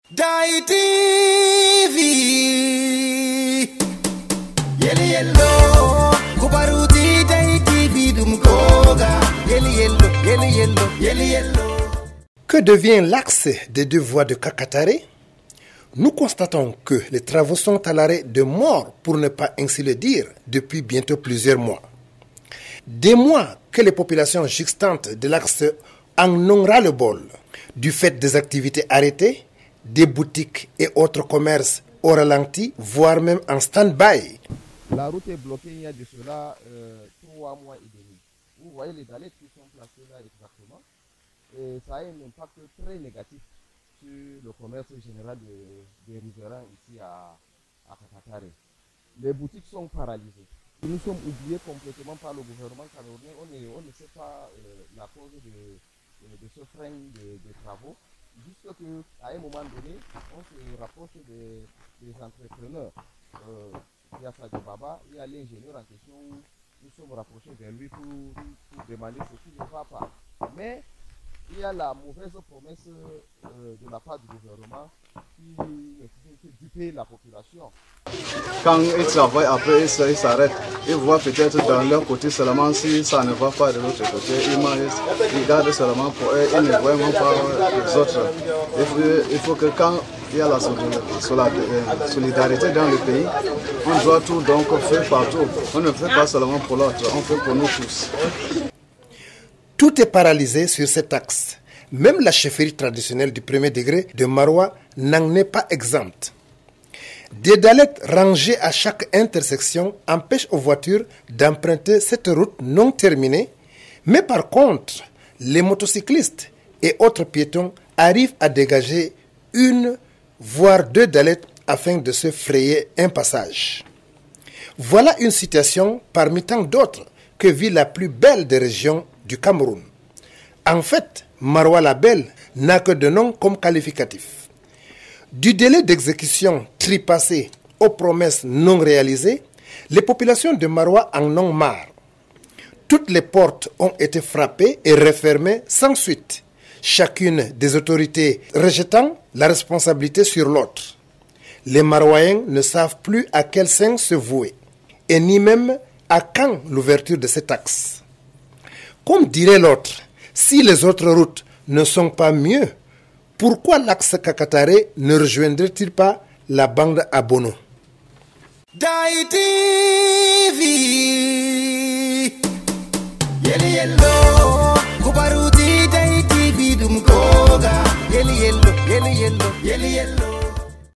Dai TV Yeli yello Kubaruti Dai TV dum koga Yeli yello Yeli yello Yeli yello. Que devient l'axe des deux voies de Kakatare? Nous constatons que les travaux sont à l'arrêt de mort, pour ne pas ainsi le dire, depuis bientôt plusieurs mois. Des mois que les populations juxtantes de l'axe en ont ras-le-bol, du fait des activités arrêtées, des boutiques et autres commerces au ralenti, voire même en stand-by. La route est bloquée il y a de cela 3 mois et demi. Vous voyez les dalets qui sont placés là exactement. Et ça a un impact très négatif sur le commerce général des riverains ici à Kakatare. Les boutiques sont paralysées. Nous sommes oubliés complètement par le gouvernement camerounais. On ne sait pas la cause de ce frein des travaux. Jusqu'à qu'à un moment donné, on se rapproche des entrepreneurs. Il y a Sadio Baba, il y a l'ingénieur en question où nous sommes rapprochés vers lui pour demander ce qui ne va pas. Mais il y a la mauvaise promesse de la part du gouvernement qui ne fait que duper la population. Quand ils travaillent, après ils s'arrêtent. Ils voient peut-être dans leur côté seulement si ça ne va pas de l'autre côté. Ils gardent seulement pour eux, ils ne voient même pas les autres. Il faut que quand il y a la solidarité dans le pays, on doit tout donc faire partout. On ne fait pas seulement pour l'autre, on fait pour nous tous. Tout est paralysé sur cet axe. Même la chefferie traditionnelle du premier degré de Maroua n'en est pas exempte. Des dalettes rangées à chaque intersection empêchent aux voitures d'emprunter cette route non terminée, mais par contre, les motocyclistes et autres piétons arrivent à dégager une, voire deux dalettes afin de se frayer un passage. Voilà une situation parmi tant d'autres que vit la plus belle des régions du Cameroun. En fait, Maroua la Belle n'a que de nom comme qualificatif. Du délai d'exécution tripassé aux promesses non réalisées, les populations de Maroua en ont marre. Toutes les portes ont été frappées et refermées sans suite, chacune des autorités rejetant la responsabilité sur l'autre. Les Marocains ne savent plus à quel sein se vouer, et ni même à quand l'ouverture de cet axe. Comme dirait l'autre, si les autres routes ne sont pas mieux, pourquoi l'axe Kakatare ne rejoindrait-il pas la bande à Bono? Dai TV Yeli yello Kubaruti Dai TV dum koga Yeli yello Yeli yello Yeli yello.